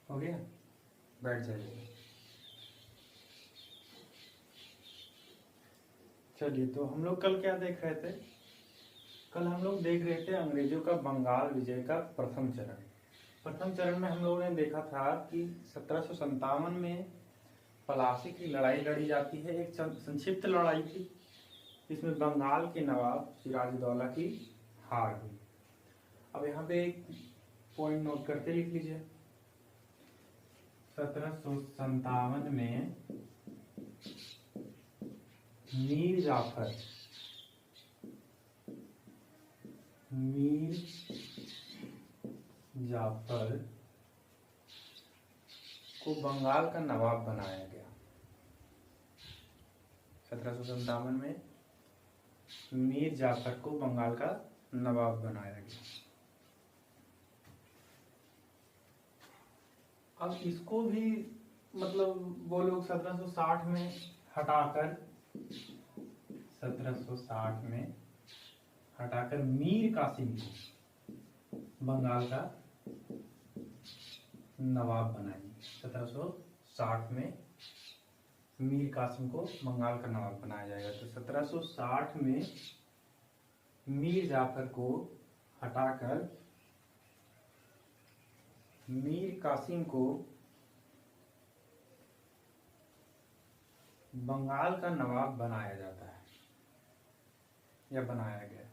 हो गया, बैठ जाइए। चलिए, तो हम लोग कल क्या देख रहे थे? कल हम लोग देख रहे थे अंग्रेजों का बंगाल विजय का प्रथम चरण। प्रथम चरण में हम लोगों ने देखा था कि 1757 में पलासी की लड़ाई लड़ी जाती है। एक संक्षिप्त लड़ाई थी, इसमें बंगाल के नवाब सिराजुद्दौला की हार हुई। अब यहाँ पे एक पॉइंट नोट करके लिख लीजिए। 1757 में मीर जाफर को बंगाल का नवाब बनाया गया। 1757 में मीर जाफर को बंगाल का नवाब बनाया गया। अब इसको भी मतलब वो लोग 1760 में हटाकर 1760 में हटाकर मीर कासिम को बंगाल का नवाब बनाएंगे। 1760 में मीर कासिम को बंगाल का नवाब बनाया जाएगा। तो 1760 में मीर जाफर को हटाकर मीर कासिम को बंगाल का नवाब बनाया जाता है या बनाया गया।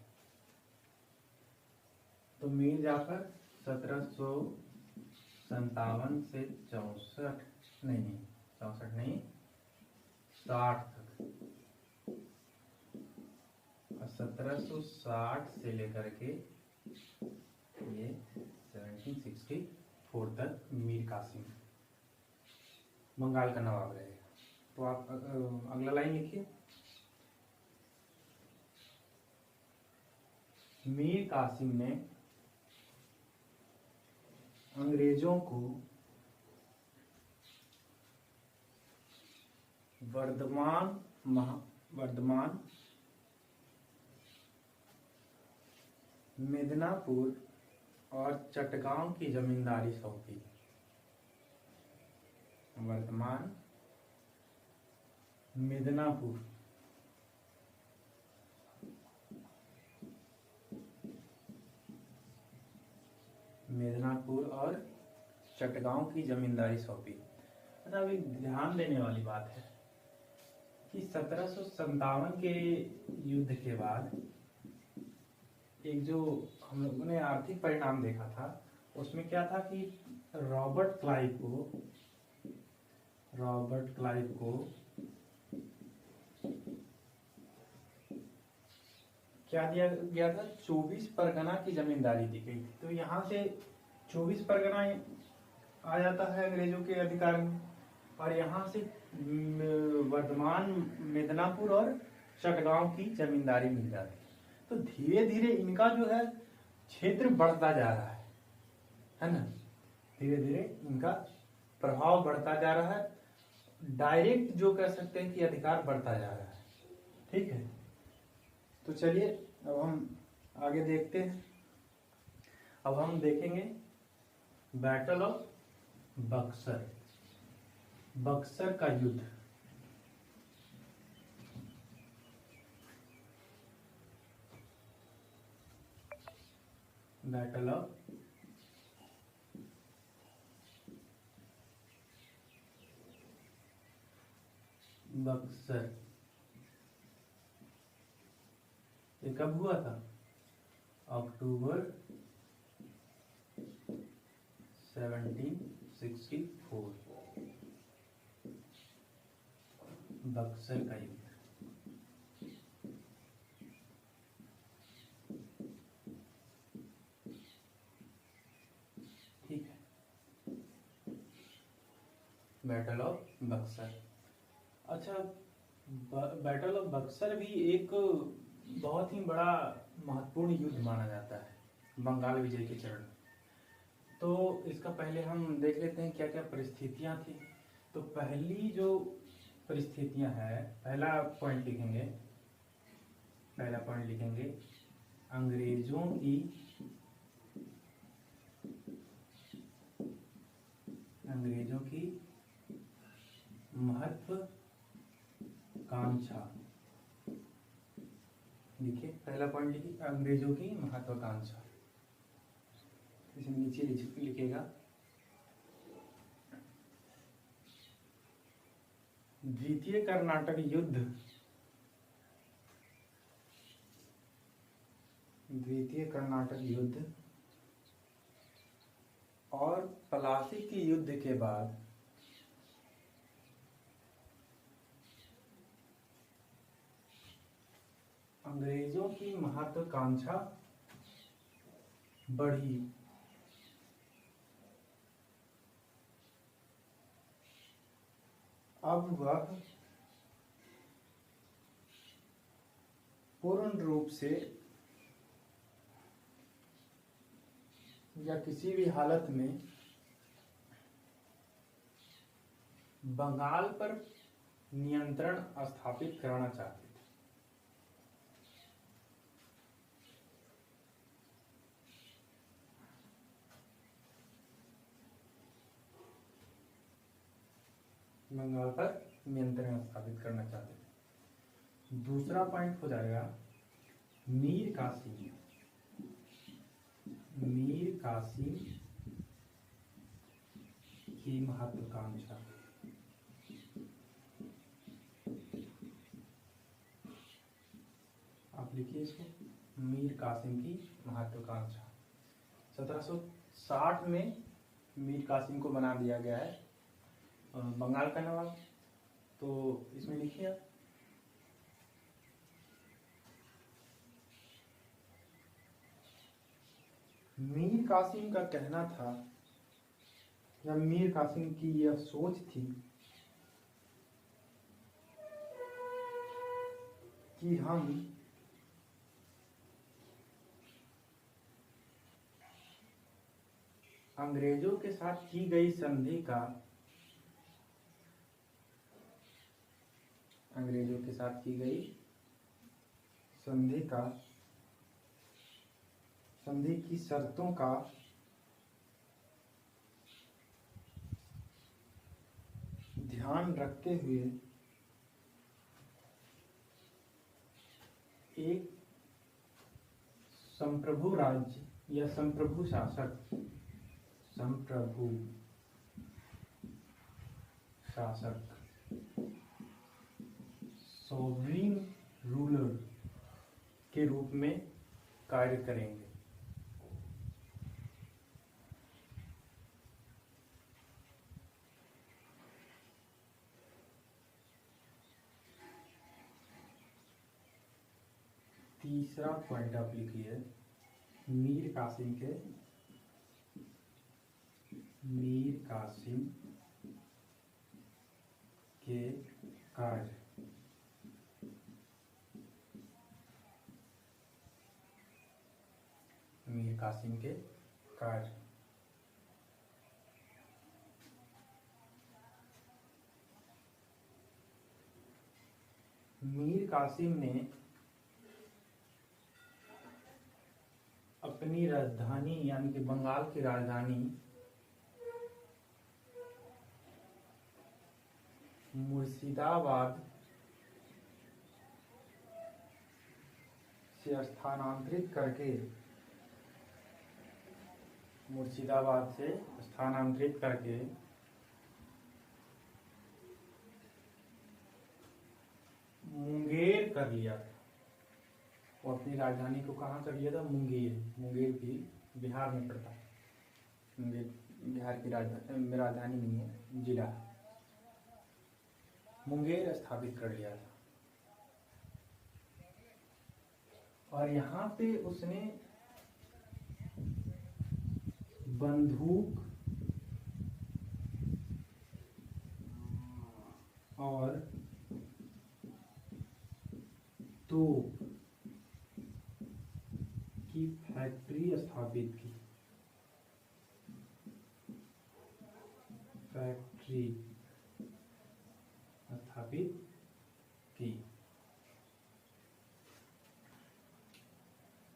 तो मीर जाफर 1757 से 64 नहीं 64 नहीं 60 तक, और 1760 से लेकर के ये 1764 तक मीर कासिम बंगाल का नवाब रहेगा। तो आप अगला लाइन लिखिए। मीर कासिम ने अंग्रेजों को वर्धमान मिदनापुर और चटगांव की जमींदारी सौंपी। वर्धमान मिदनापुर और चटगांव की जमींदारी सौंपी। अच्छा, अभी ध्यान देने वाली बात है कि 1757 के युद्ध के बाद एक जो हम लोगों ने आर्थिक परिणाम देखा था, उसमें क्या था कि रॉबर्ट क्लाइव को क्या दिया गया था? 24 परगना की जमींदारी दी गई थी। तो यहाँ से 24 परगना आ जाता है अंग्रेजों के अधिकार में, और यहाँ से वर्धमान मिदनापुर और चटगांव की जमींदारी मिल जाती है। तो धीरे धीरे इनका जो है क्षेत्र बढ़ता जा रहा है ना। धीरे धीरे इनका प्रभाव बढ़ता जा रहा है, डायरेक्ट जो कह सकते हैं कि अधिकार बढ़ता जा रहा है। ठीक है, तो चलिए अब हम आगे देखते हैं। अब हम देखेंगे बैटल ऑफ बक्सर का युद्ध। बैटल ऑफ बक्सर ये कब हुआ था? अक्टूबर 1764, बक्सर का युद्ध। ठीक है, बैटल ऑफ बक्सर। अच्छा, बैटल ऑफ बक्सर भी एक बहुत ही बड़ा महत्वपूर्ण युद्ध माना जाता है बंगाल विजय के चरण। तो इसका पहले हम देख लेते हैं क्या क्या परिस्थितियां थी। तो पहली जो परिस्थितियां है, पहला पॉइंट लिखेंगे अंग्रेजों की अंग्रेजों की महत्वाकांक्षा, देखिए पहला पॉइंट लिखिए अंग्रेजों की महत्वाकांक्षा, इसे नीचे लिखेगा द्वितीय कर्नाटक युद्ध, द्वितीय कर्नाटक युद्ध और प्लासी के युद्ध के बाद अंग्रेजों की महत्वाकांक्षा बढ़ी। अब वह पूर्ण रूप से या किसी भी हालत में बंगाल पर नियंत्रण स्थापित करना चाहते थे। बंगाल पर नियंत्रण स्थापित करना चाहते थे। दूसरा पॉइंट हो जाएगा मीर कासिम, मीर कासिम की महत्वाकांक्षा, आप लिखिए इसको, मीर कासिम की महत्वाकांक्षा। 1760 में मीर कासिम को बना दिया गया है बंगाल का नवाब, तो इसमें लिखिए आप मीर कासिम का कहना था या मीर कासिम की यह सोच थी कि हम अंग्रेजों के साथ की गई संधि का, अंग्रेजों के साथ की गई संधि का, संधि की शर्तों का ध्यान रखते हुए एक संप्रभु राज्य या संप्रभु शासक, संप्रभु शासक, सॉवरीन रूलर के रूप में कार्य करेंगे। तीसरा पॉइंट आप लिखिए मीर कासिम के, मीर कासिम के कार्य, मीर कासिम के कार्य। मीर कासिम ने अपनी राजधानी यानी कि बंगाल की राजधानी मुर्शिदाबाद से स्थानांतरित करके, मुर्शिदाबाद से स्थानांतरित करके मुंगेर कर लिया था। वो अपनी राजधानी को कहाँ कर लिया था? मुंगेर, मुंगेर भी बिहार में पड़ता है, मुंगेर बिहार की राजधानी नहीं है, जिला। मुंगेर स्थापित कर लिया था और यहाँ पे उसने बंदूक और तोप की फैक्ट्री स्थापित की, फैक्ट्री स्थापित की,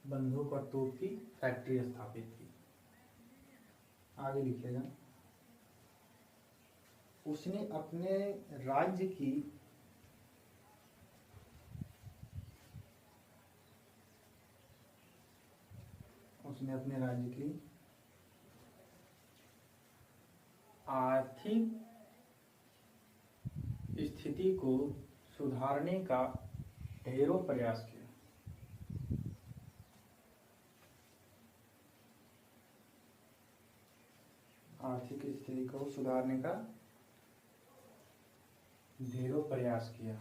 बंदूक और तोप की फैक्ट्री स्थापित की। आगे लिखिएगा उसने अपने राज्य की आर्थिक स्थिति को सुधारने का ढेरों प्रयास किया। आर्थिक स्थिति को सुधारने का ढेरों प्रयास किया।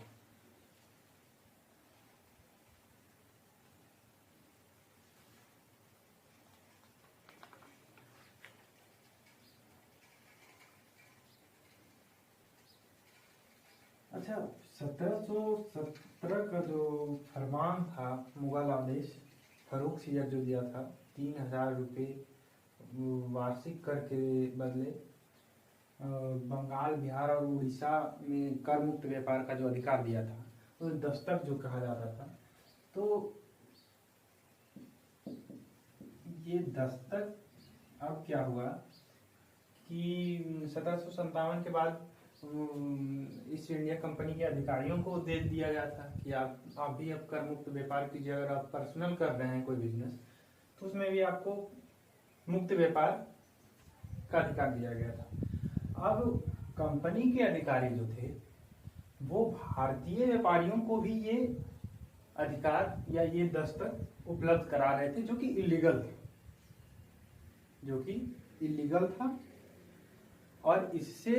अच्छा, 1717 का जो फरमान था, मुगल आदेश, फर्रुख सियर जो दिया था 3000 रुपये वार्षिक कर के बदले बंगाल, बिहार और उड़ीसा में कर मुक्त व्यापार का जो अधिकार दिया था, तो दस्तक जो कहा जाता था, तो ये दस्तक अब क्या हुआ कि 1757 के बाद ईस्ट इंडिया कंपनी के अधिकारियों को दे दिया गया था कि आप भी अब कर मुक्त व्यापार कीजिए। अगर आप पर्सनल कर रहे हैं कोई बिजनेस, तो उसमें भी आपको मुक्त व्यापार का अधिकार दिया गया था। अब कंपनी के अधिकारी जो थे वो भारतीय व्यापारियों को भी ये अधिकार या ये दस्तक उपलब्ध करा रहे थे, जो कि इलीगल था। और इससे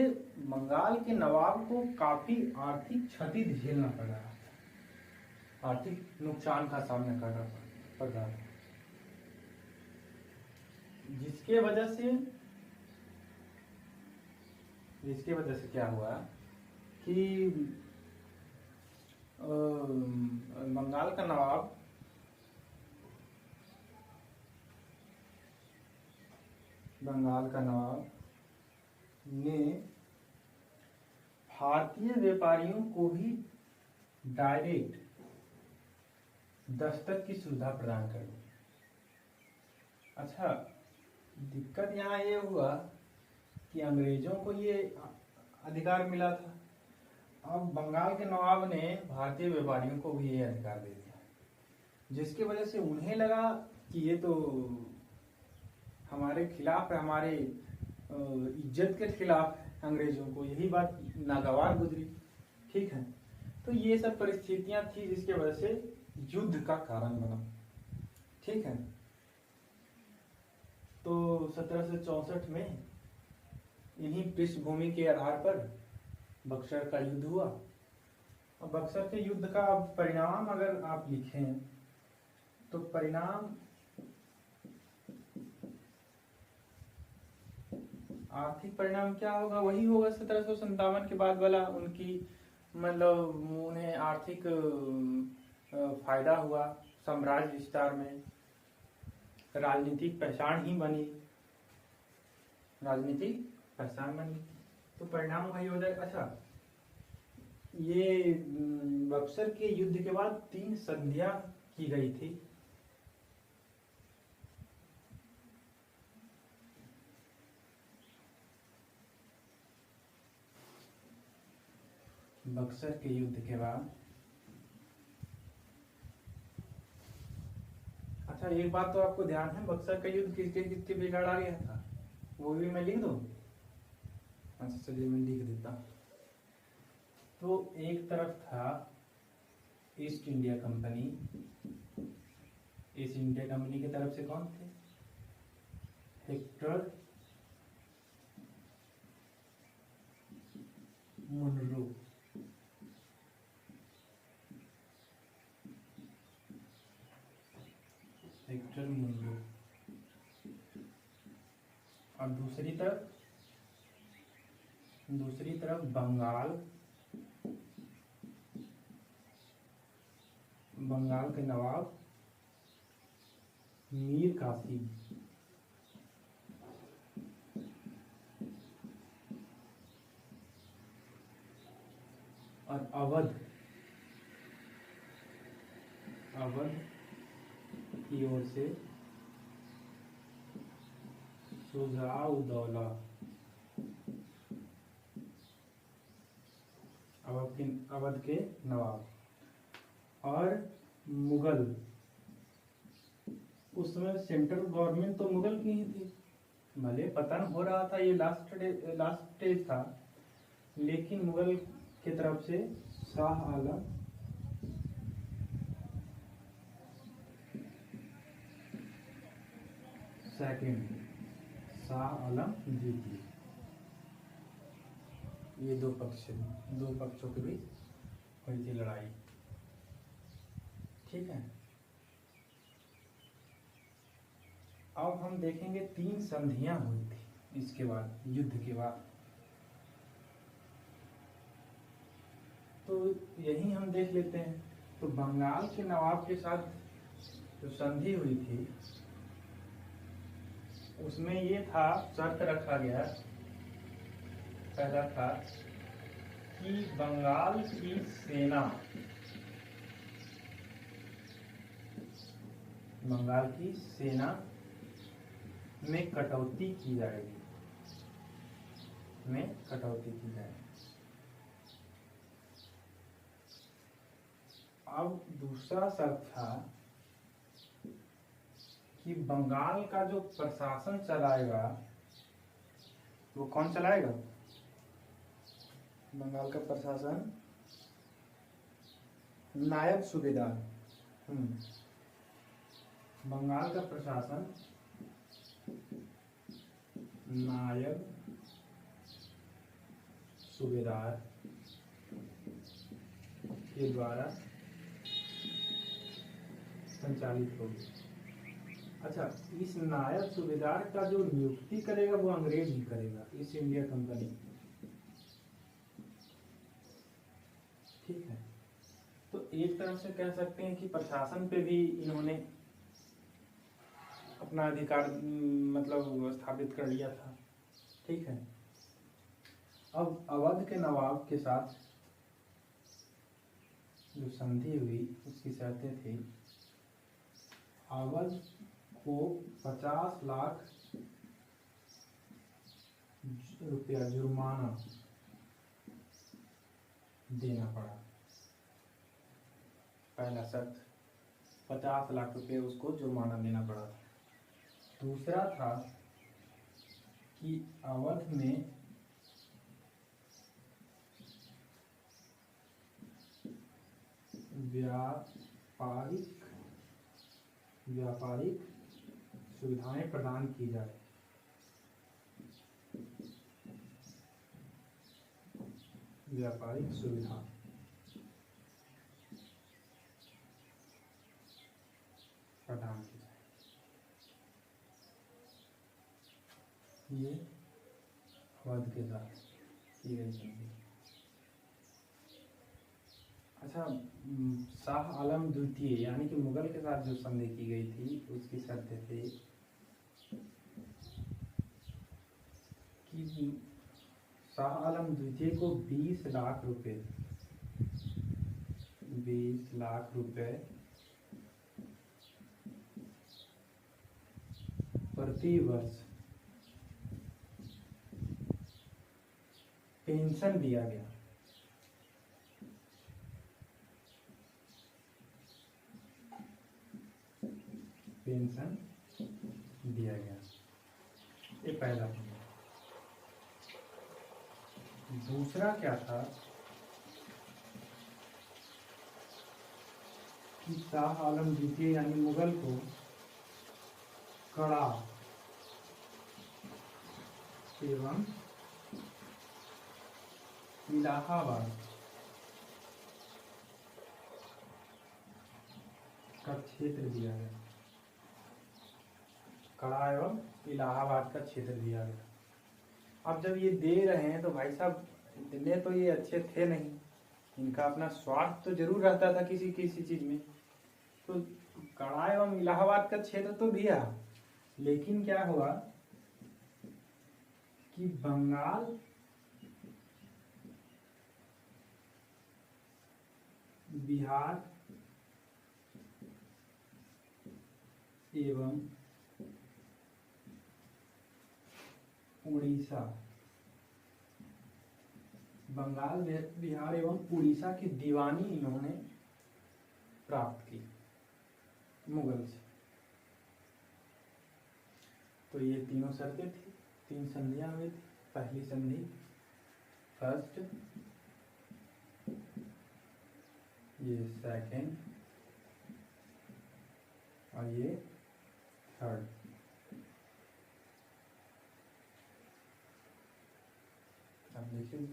बंगाल के नवाब को काफी आर्थिक क्षति झेलना पड़ रहा था, आर्थिक नुकसान का सामना करना पड़ रहा था, जिसके वजह से क्या हुआ कि बंगाल का नवाब ने भारतीय व्यापारियों को भी डायरेक्ट दस्तक की सुविधा प्रदान कर दी। अच्छा, दिक्कत यहाँ ये हुआ कि अंग्रेजों को ये अधिकार मिला था, अब बंगाल के नवाब ने भारतीय व्यापारियों को भी ये अधिकार दे दिया, जिसकी वजह से उन्हें लगा कि ये तो हमारे खिलाफ है, हमारे इज्जत के खिलाफ है। अंग्रेजों को यही बात नागवार गुजरी। ठीक है, तो ये सब परिस्थितियां थी जिसके वजह से युद्ध का कारण बना। ठीक है, तो 1764 में इन्हीं पृष्ठभूमि के आधार पर बक्सर का युद्ध हुआ। और बक्सर के युद्ध का परिणाम अगर आप लिखें तो परिणाम आर्थिक परिणाम क्या होगा, वही होगा 1757 के बाद वाला। उनकी मतलब उन्हें आर्थिक फायदा हुआ, साम्राज्य विस्तार में राजनीतिक पहचान बनी, तो परिणाम वही हो जाएगा। अच्छा, ये बक्सर के युद्ध के बाद 3 संधियां की गई थी। बक्सर के युद्ध के बाद, अच्छा एक बात तो आपको ध्यान है, बक्सर का युद्ध किसके बीच लड़ा गया था, वो भी मैं लिख दूं? अच्छा चलिए मैं लिख देता हूं। तो एक तरफ था East India Company. East India Company की तरफ से कौन थे? Hector Munro. Hector Munro. और दूसरी तरफ बंगाल के नवाब मीर कासिम। और अवध की ओर से शुजाउद्दौला। अवध के नवाब। और मुगल, उस समय सेंट्रल गवर्नमेंट तो मुगल की ही थी, भले पतन हो रहा था, ये लास्ट स्टेज था, लेकिन मुगल की तरफ से शाह आलम सेकंड, शाह आलम द्वितीय, ये दो पक्षों के बीच हुई थी लड़ाई। ठीक है, अब हम देखेंगे 3 संधियां हुई थी इसके बाद, युद्ध के बाद। तो यही हम देख लेते हैं। तो बंगाल के नवाब के साथ जो संधि हुई थी, उसमें ये था, शर्त रखा गया, पहला था कि बंगाल की सेना में कटौती की जाएगी, अब दूसरा शर्त था कि बंगाल का जो प्रशासन चलाएगा, वो कौन चलाएगा? बंगाल का प्रशासन नायब सूबेदार। बंगाल का प्रशासन नायब सूबेदार के द्वारा संचालित होगी। अच्छा, इस नायब सूबेदार का जो नियुक्ति करेगा वो अंग्रेज ही करेगा, ईस्ट इंडिया कंपनी। ठीक है, तो एक तरह से कह सकते हैं कि प्रशासन पे भी इन्होंने अपना अधिकार मतलब स्थापित कर लिया था। ठीक है, अब अवध के नवाब के साथ जो संधि हुई उसकी शर्तें थी, अवध को 50 लाख रुपया जुर्माना देना पड़ा। पहला शर्त 50 लाख रुपए उसको जुर्माना देना पड़ा था। दूसरा था कि अवध में व्यापारिक सुविधाएं प्रदान की जाए। व्यापारिक सुविधा प्रदान की जाए, ये अवध के साथ की गई संधि। अच्छा, शाह आलम द्वितीय यानी कि मुगल के साथ जो संधि की गई थी उसकी शर्तें थी कि शाह आलम द्वितीय को 20 लाख रुपए प्रति वर्ष पेंशन दिया गया। ये पहला था। दूसरा क्या था कि शाह आलम द्वितीय यानी मुगल को कड़ा एवं इलाहाबाद का क्षेत्र दिया गया। कड़ा एवं इलाहाबाद का क्षेत्र दिया गया। अब जब ये दे रहे हैं तो भाई साहब इतने तो ये अच्छे थे नहीं, इनका अपना स्वार्थ तो जरूर रहता था किसी किसी चीज में। तो कड़ा एवं इलाहाबाद का क्षेत्र तो दिया, लेकिन क्या हुआ कि बंगाल बिहार एवं उड़ीसा बंगाल, बिहार एवं उड़ीसा की दीवानी इन्होंने प्राप्त की मुगल से। तो ये तीनों शर्तें थी, 3 संधियां हुई थी। पहली संधि फर्स्ट, ये सेकंड और ये थर्ड। अब देखिए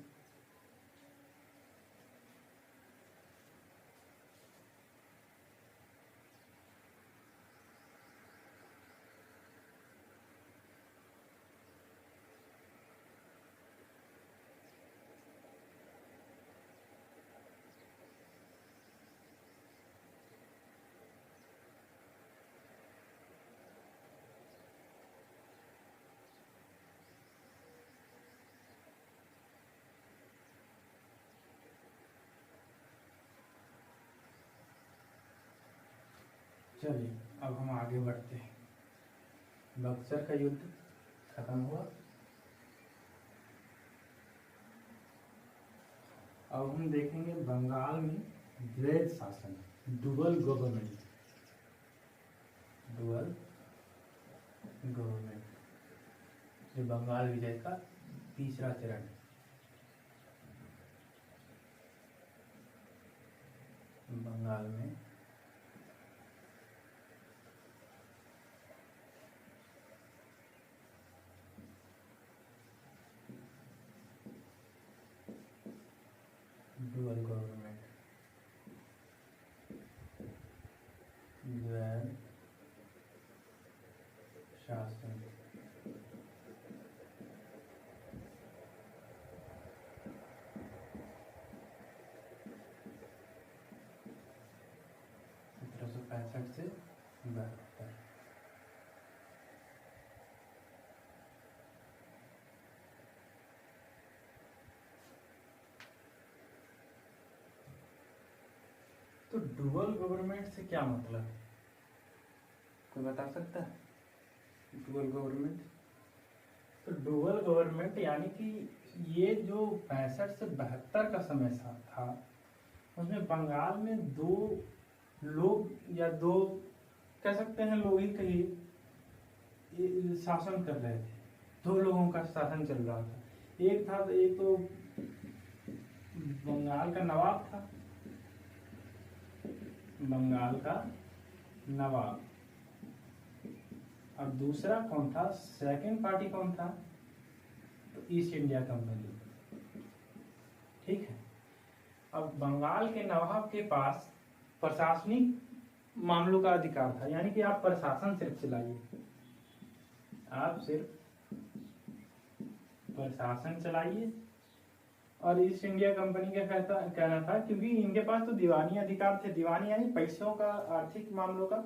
चलिए अब हम आगे बढ़ते हैं। बक्सर का युद्ध खत्म हुआ। अब हम देखेंगे बंगाल में द्वैध शासन, डुअल गवर्नमेंट। डुअल गवर्नमेंट ये बंगाल विजय का तीसरा चरण है। बंगाल में डुअल गवर्नमेंट, द्वैध शासन। से 72। तो डुअल गवर्नमेंट से क्या मतलब है, कोई बता सकता है? डुअल गवर्नमेंट, तो डुअल गवर्नमेंट यानी कि ये जो 65 से 72 का समय था, उसमें बंगाल में 2 लोग या 2 कह सकते हैं लोग ही कहिए शासन कर रहे थे। 2 लोगों का शासन चल रहा था। एक तो बंगाल का नवाब था, बंगाल का नवाब, और दूसरा कौन था, सेकंड पार्टी कौन था, तो ईस्ट इंडिया कंपनी। ठीक है। अब बंगाल के नवाब के पास प्रशासनिक मामलों का अधिकार था, यानी कि आप प्रशासन सिर्फ चलाइए, आप सिर्फ प्रशासन चलाइए। और ईस्ट इंडिया कंपनी का कहना था, क्योंकि इनके पास तो दीवानी अधिकार थे, दीवानी यानी पैसों का, आर्थिक मामलों का,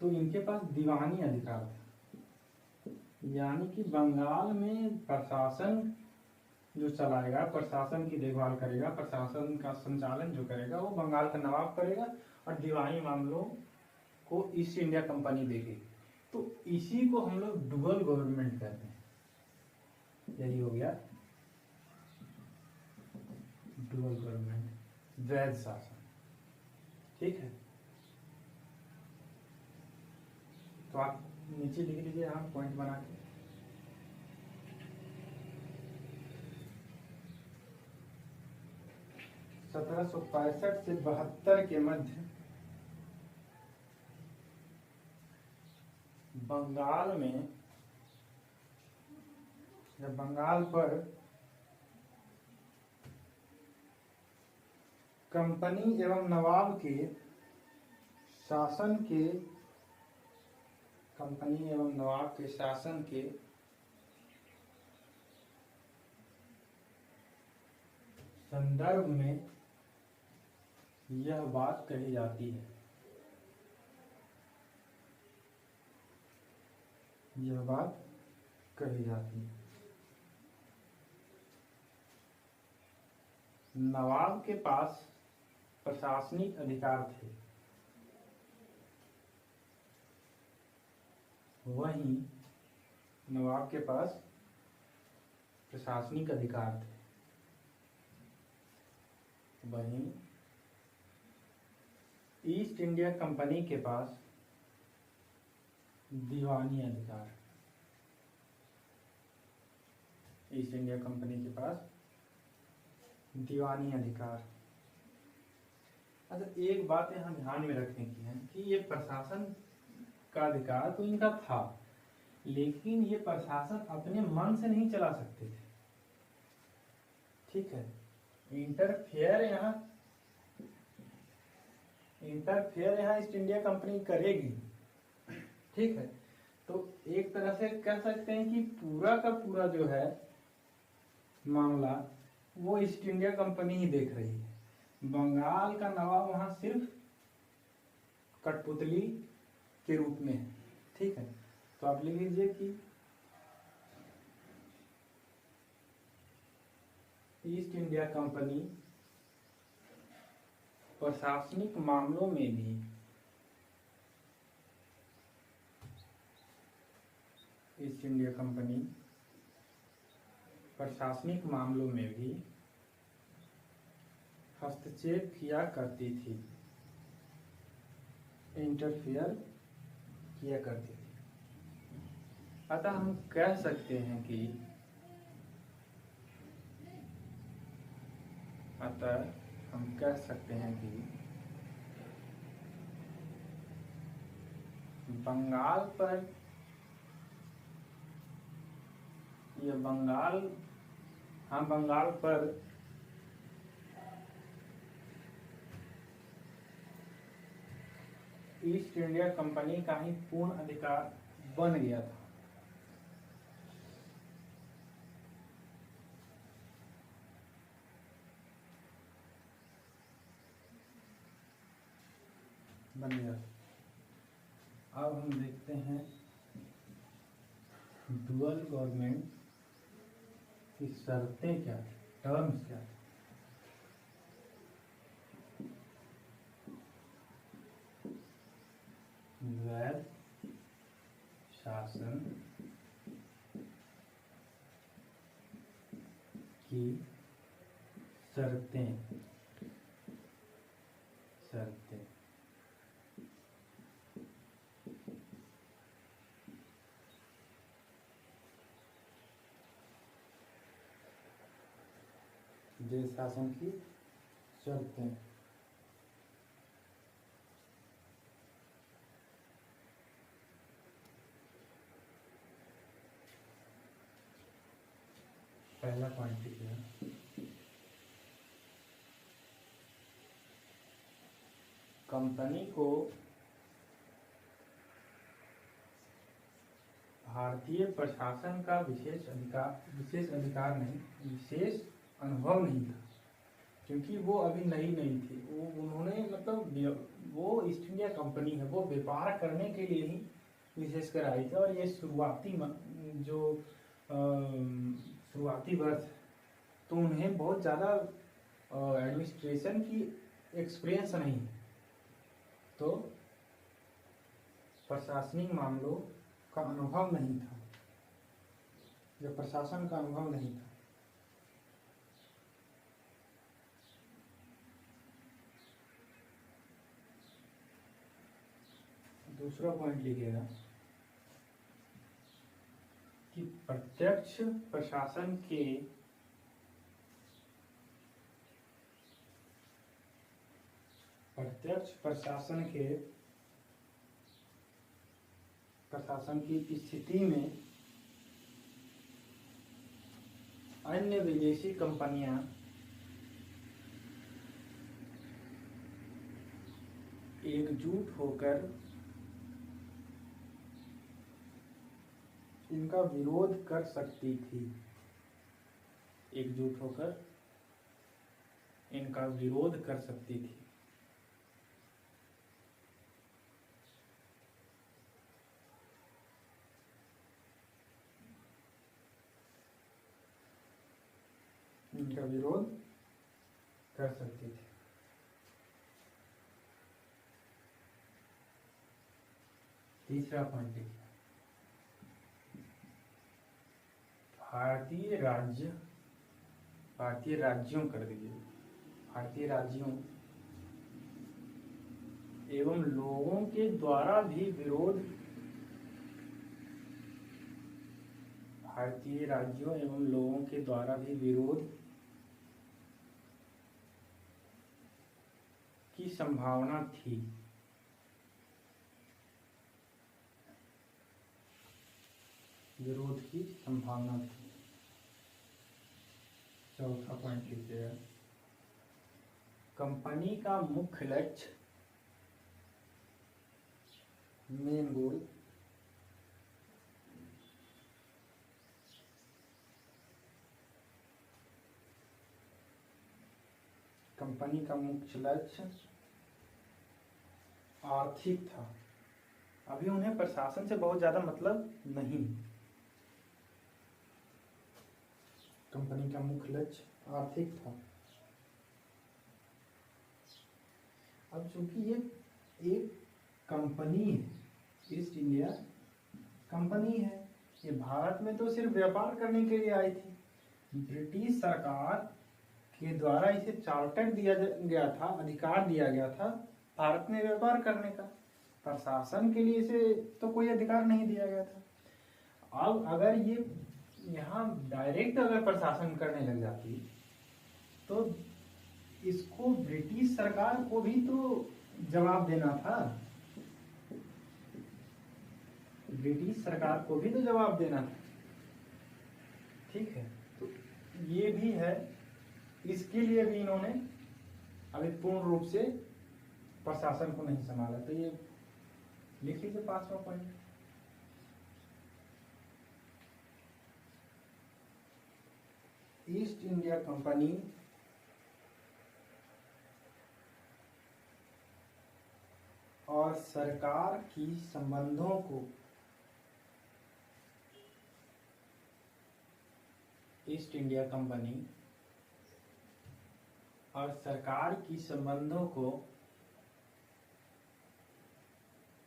तो इनके पास दीवानी अधिकार था। यानी कि बंगाल में प्रशासन जो चलाएगा, प्रशासन की देखभाल करेगा, प्रशासन का संचालन जो करेगा वो बंगाल का नवाब करेगा, और दीवानी मामलों को ईस्ट इंडिया कंपनी देखेगी। तो इसी को हम लोग डुअल गवर्नमेंट कहते हैं। यही हो गया डुअल गवर्नमेंट, द्वैध शासन। ठीक है, तो आप नीचे लिख लीजिए, आप पॉइंट बना के। सत्रह सौ 65 से 72 के मध्य बंगाल में, जब बंगाल पर कंपनी एवं नवाब के शासन के, कंपनी एवं नवाब के शासन के संदर्भ में यह बात कही जाती है, यह बात कही जाती है। नवाब के पास प्रशासनिक अधिकार थे, वहीं नवाब के पास प्रशासनिक अधिकार थे। वहीं ईस्ट इंडिया कंपनी के पास दीवानी अधिकार। ईस्ट इंडिया कंपनी के पास दीवानी अधिकार। अच्छा, एक बात यहाँ ध्यान में रखने की है कि ये प्रशासन का अधिकार तो इनका था, लेकिन ये प्रशासन अपने मन से नहीं चला सकते थे। ठीक है, इंटरफेयर यहाँ ईस्ट इंडिया कंपनी करेगी। ठीक है, तो एक तरह से कह सकते हैं कि पूरा का पूरा जो है मामला वो ईस्ट इंडिया कंपनी ही देख रही है। बंगाल का नवाब वहां सिर्फ कठपुतली के रूप में है। ठीक है, तो आप लिख लीजिए कि ईस्ट इंडिया कंपनी प्रशासनिक मामलों में भी ईस्ट इंडिया कंपनी प्रशासनिक मामलों में भी हस्तक्षेप किया करती थी, इंटरफियर किया करती थी। अतः हम कह सकते हैं कि बंगाल पर बंगाल पर ईस्ट इंडिया कंपनी का ही पूर्ण अधिकार बन गया था। अब हम देखते हैं डुअल गवर्नमेंट की शर्तें क्या थी, टर्म्स क्या थी। द्वैध शासन की शर्तें द्वैध शासन की शर्तें। पहला पॉइंट लिखिए, कंपनी को भारतीय प्रशासन का विशेष अधिकार नहीं, विशेष अनुभव नहीं था, क्योंकि वो अभी नई थी। उन्होंने मतलब वो ईस्ट इंडिया कंपनी है, वो व्यापार करने के लिए ही विशेषकर आई थी। और ये शुरुआती वर्ष, तो उन्हें बहुत ज़्यादा एडमिनिस्ट्रेशन की एक्सपीरियंस नहीं है, तो प्रशासनिक मामलों का अनुभव नहीं था, जो प्रशासन का अनुभव नहीं था। दूसरा पॉइंट लिखिएगा कि प्रत्यक्ष प्रशासन की स्थिति में अन्य विदेशी कंपनियां एकजुट होकर इनका विरोध कर सकती थी। एकजुट होकर इनका विरोध कर सकती थी। इनका विरोध कर सकती थी। तीसरा पॉइंट, भारतीय राज्यों कर दीजिए, भारतीय राज्यों एवं लोगों के द्वारा भी विरोध, भारतीय राज्यों एवं लोगों के द्वारा भी विरोध की संभावना थी। विरोध की संभावना थी। चौथा पॉइंट लीजिएगा, कंपनी का मुख्य लक्ष्य, मेन गोल, कंपनी का मुख्य लक्ष्य आर्थिक था। अभी उन्हें प्रशासन से बहुत ज्यादा मतलब नहीं। कंपनी का मुख्य लक्ष्य आर्थिक था। अब चूंकि ये एक कंपनी है, ईस्ट इंडिया कंपनी है, ये भारत में तो सिर्फ व्यापार करने के लिए आई थी। ब्रिटिश सरकार के द्वारा इसे चार्टर दिया गया था, अधिकार दिया गया था भारत में व्यापार करने का। प्रशासन के लिए इसे तो कोई अधिकार नहीं दिया गया था। अब अगर ये यहाँ डायरेक्ट अगर प्रशासन करने लग जाती तो इसको ब्रिटिश सरकार को भी तो जवाब देना था, ब्रिटिश सरकार को भी तो जवाब देना था। ठीक है, तो ये भी है, इसके लिए भी इन्होंने अभी पूर्ण रूप से प्रशासन को नहीं संभाला। तो ये लिख लीजिए 5वां पॉइंट। ईस्ट इंडिया कंपनी और सरकार की संबंधों को, ईस्ट इंडिया कंपनी और सरकार की संबंधों को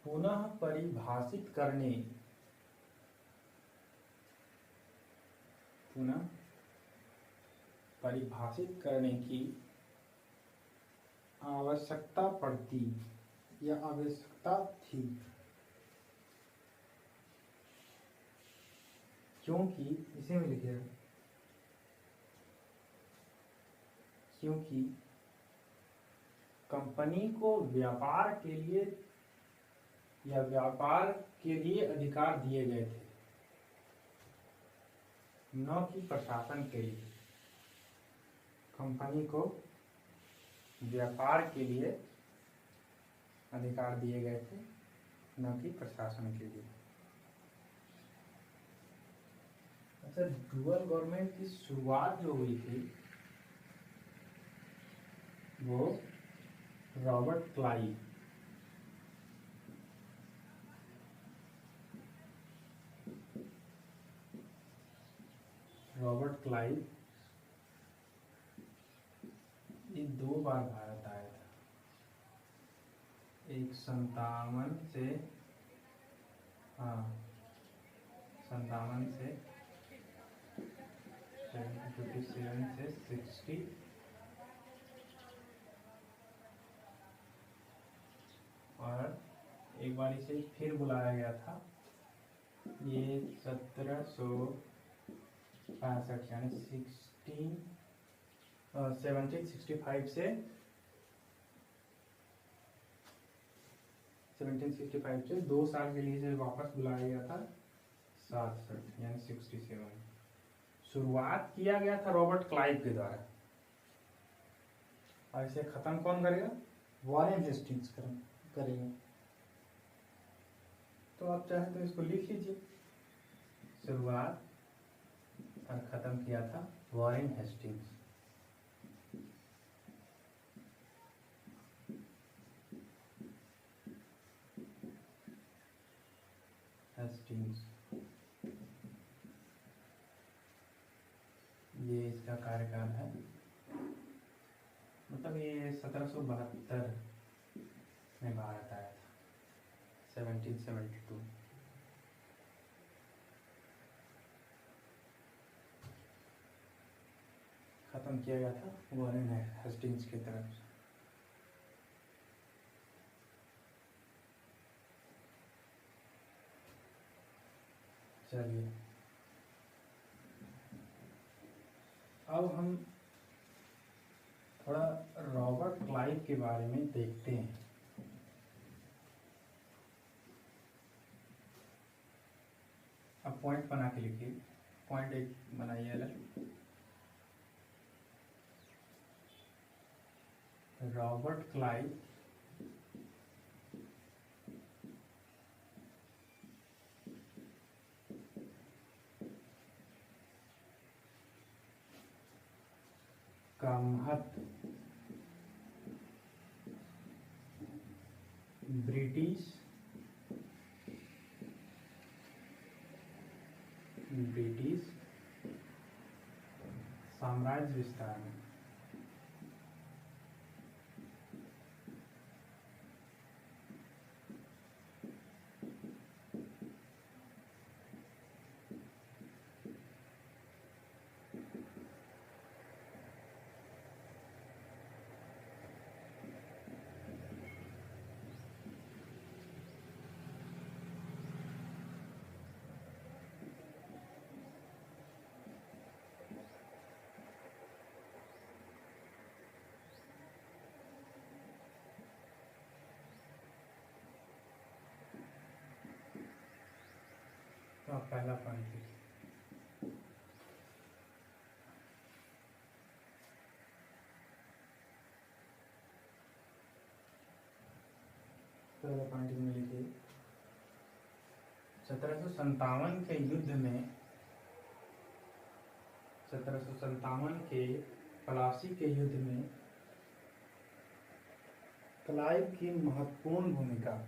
पुनः परिभाषित करने, पुनः परिभाषित करने की आवश्यकता पड़ती या आवश्यकता थी, क्योंकि इसे में लिखिए, क्योंकि कंपनी को व्यापार के लिए या व्यापार के लिए अधिकार दिए गए थे, न कि प्रशासन के लिए। कंपनी को व्यापार के लिए अधिकार दिए गए थे, न कि प्रशासन के लिए। अच्छा, डुअल गवर्नमेंट की शुरुआत जो हुई थी वो रॉबर्ट क्लाइव, रॉबर्ट क्लाइव ये 2 बार भारत आया था, एक 57 से, हाँ 57 से 57 से 60 और एक बार इसे फिर बुलाया गया था, ये 1765 यानी 1765 से 2 साल के लिए इसे वापस बुलाया गया था 67 यानी 67। शुरुआत किया गया था रॉबर्ट क्लाइव के द्वारा और इसे खत्म कौन करेगा? वॉरेन हेस्टिंग्स करेगा। तो आप चाहे तो इसको लिख लीजिए, शुरुआत और खत्म किया था वॉरेन हेस्टिंग्स। ये इसका कार्यकाल है, मतलब ये 1772 में भारत आया था, 1772। स्थापन किया गया था वारेन हेस्टिंग्स की तरफ से। चलिए अब हम थोड़ा रॉबर्ट क्लाइव के बारे में देखते हैं। अब पॉइंट बना के लिखिए, पॉइंट एक बनाइए अलग। रॉबर्ट क्लाइव का महत्व ब्रिटिश साम्राज्य विस्तार में तो पहला पॉइंट लिखिए। पहला पॉइंट में लिखिए 1757 के युद्ध में 1757 के प्लासी के युद्ध में क्लाइव की महत्वपूर्ण भूमिका।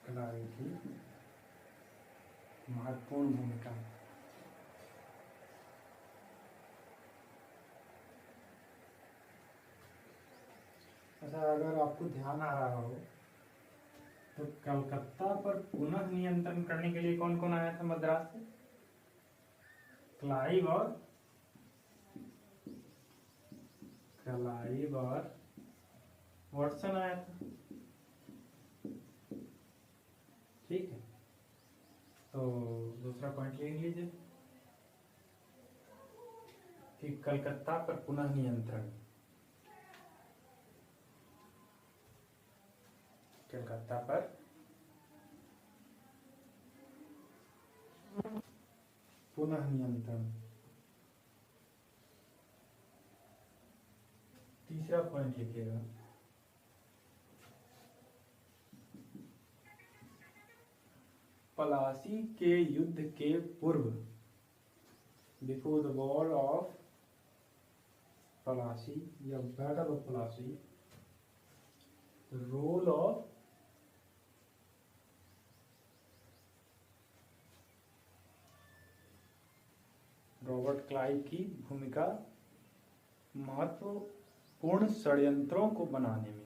क्लाइव की महत्वपूर्ण भूमिका। अच्छा, अगर आपको ध्यान आ रहा हो तो कलकत्ता पर पुनः नियंत्रण करने के लिए कौन कौन आया था मद्रास से? क्लाइव और वाटसन आया था। ठीक है, तो दूसरा पॉइंट लिख लीजिए कि कलकत्ता पर पुनः नियंत्रण। कलकत्ता पर पुनः नियंत्रण। तीसरा पॉइंट लिखिएगा प्लासी के युद्ध के पूर्व, before the war of Plassey या battle of Plassey, role of Robert Clive की भूमिका महत्वपूर्ण षड्यंत्रों को बनाने में।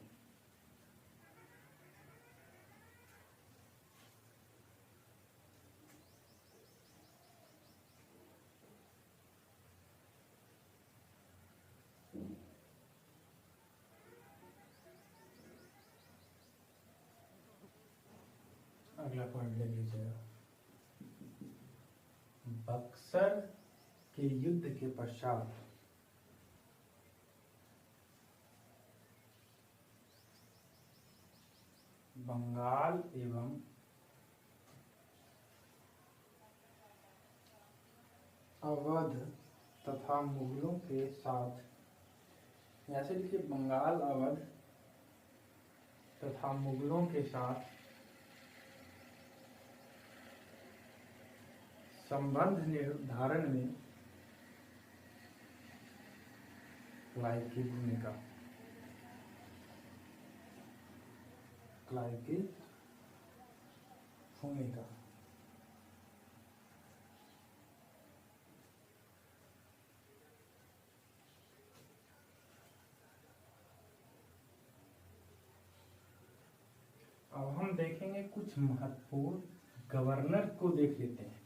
अगला पॉइंट ले लीजिएगा बक्सर के युद्ध के पश्चात बंगाल एवं अवध तथा मुगलों के साथ, ऐसे लिखिए बंगाल, अवध तथा मुगलों के साथ संबंध निर्धारण में क्लाइव की भूमिका। क्लाइव की भूमिका। हम देखेंगे कुछ महत्वपूर्ण गवर्नर को देख लेते हैं।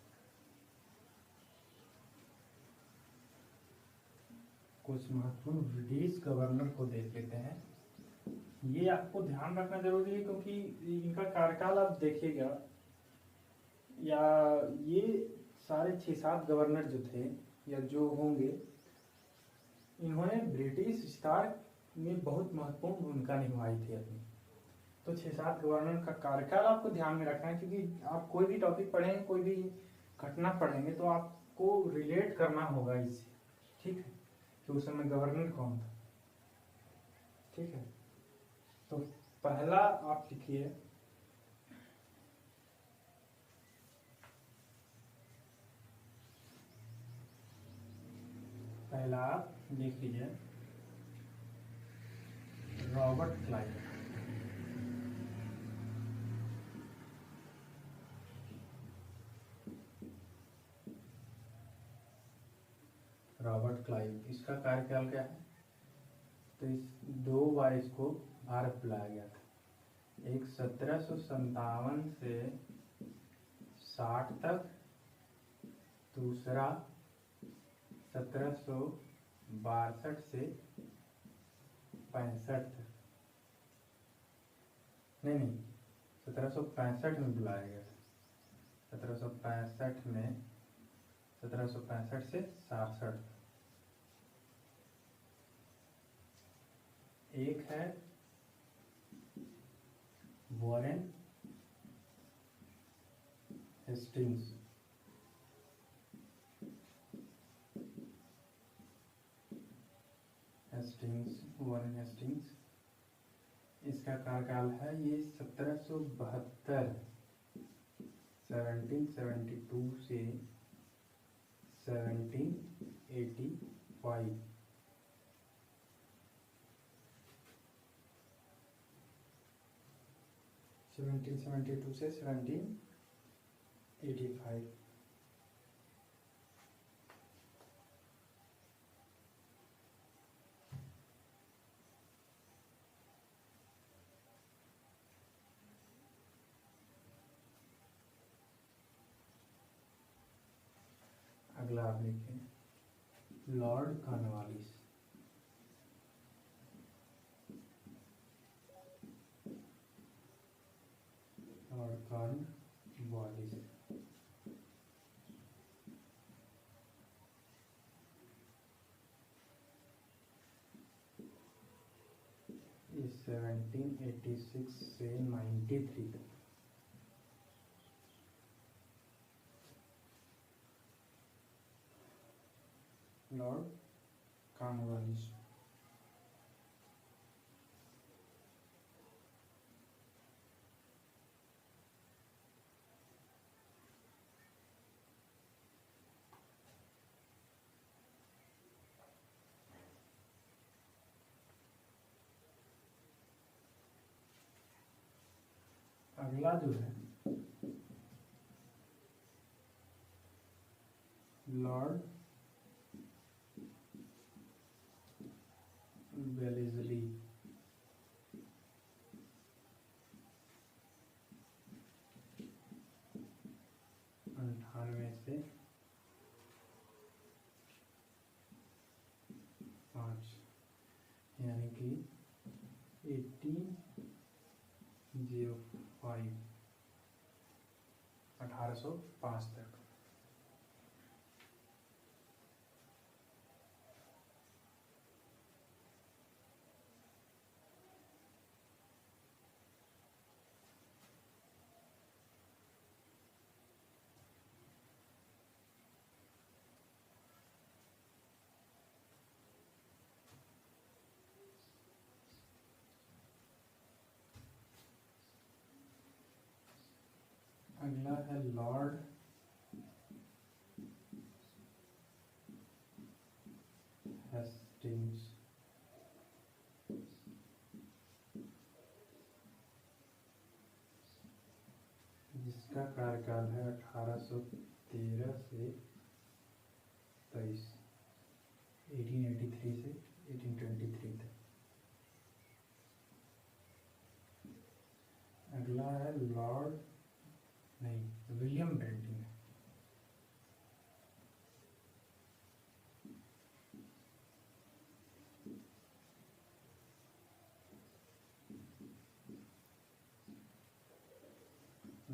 कुछ महत्वपूर्ण ब्रिटिश गवर्नर को देख लेते हैं। ये आपको ध्यान रखना जरूरी है क्योंकि इनका कार्यकाल आप देखिएगा, या ये सारे 6-7 गवर्नर जो थे या जो होंगे, इन्होंने ब्रिटिश विस्तार में बहुत महत्वपूर्ण भूमिका निभाई थी अपनी। तो 6-7 गवर्नर का कार्यकाल आपको ध्यान में रखना है, क्योंकि आप कोई भी टॉपिक पढ़ेंगे, कोई भी घटना पढ़ेंगे, तो आपको रिलेट करना होगा इससे, ठीक है, कि उस समय गवर्नर कौन था। ठीक है, तो पहला आप लिखिए, पहला आप लिख लीजिए रॉबर्ट क्लाइव। रॉबर्ट क्लाइव, इसका कार्यकाल क्या है? तो इस 2 बार इसको भारत बुलाया गया था। एक 1757 से 60 तक, दूसरा 1762 से 65 तक। नहीं, 1765 में बुलाया गया था। 1765 में, 1765 से 66। एक है वॉरेन हेस्टिंग्स, वॉरेन हेस्टिंग्स, इसका कार्यकाल है ये 1772 1772 से 1785। से 1785। अगला आप लिखें लॉर्ड कॉर्नवालिस। लॉर्ड कॉर्नवालिस, इस 1786 से 93 तक। Lord Cornwallis. अगला जो है लॉर्ड वेलेस्ली। अंठानवे से 5, यानी कि 1805, 1805 तक। अगला है लॉर्ड हेस्टिंग्स। जिसका कार्यकाल है 1813 से 23, 1883 से 1823 तक। अगला है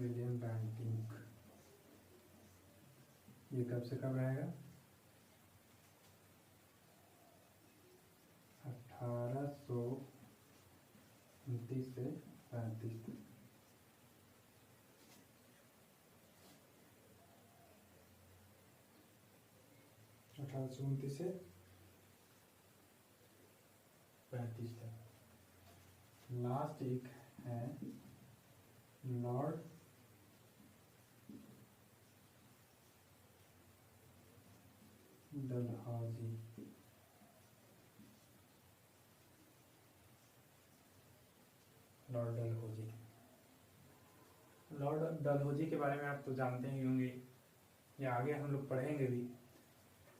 विलियम बैंटिंग। ये कब से कब रहेगा? 1829 से 35 तक। 1829 से 35 तक। लास्ट एक है Lord Dalhousie. Lord Dalhousie, Lord Dalhousie के बारे में आप तो जानते ही होंगे, या आगे हम लोग पढ़ेंगे भी।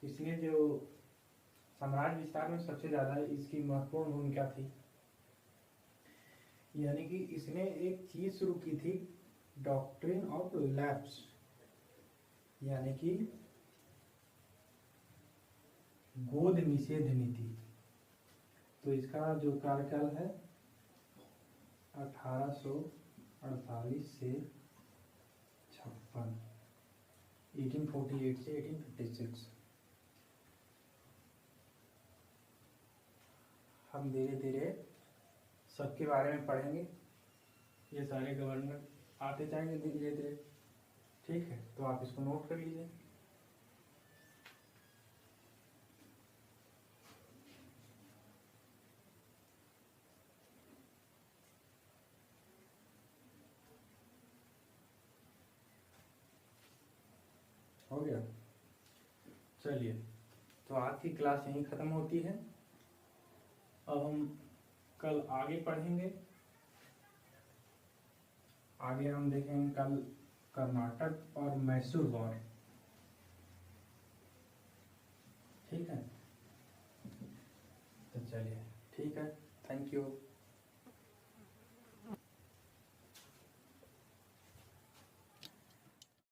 इसने जो साम्राज्य विस्तार में सबसे ज़्यादा इसकी महत्वपूर्ण भूमिका थी, यानी कि इसने एक चीज़ शुरू की थी, डॉक्ट्रिन ऑफ लैप्स, यानी कि गोद निषेध नीति। तो इसका जो कार्यकाल है 1848 से 56, 1848 से 1856। हम धीरे धीरे सबके बारे में पढ़ेंगे, ये सारे गवर्नर आते जाएंगे धीरे धीरे, ठीक है? तो आप इसको नोट कर लीजिए। हो गया? चलिए, तो आज की क्लास यहीं ख़त्म होती है। अब हम कल आगे पढ़ेंगे। आगे हम देखेंगे कल कर्नाटक और मैसूर वॉर, ठीक है? तो चलिए, ठीक है, थैंक यू।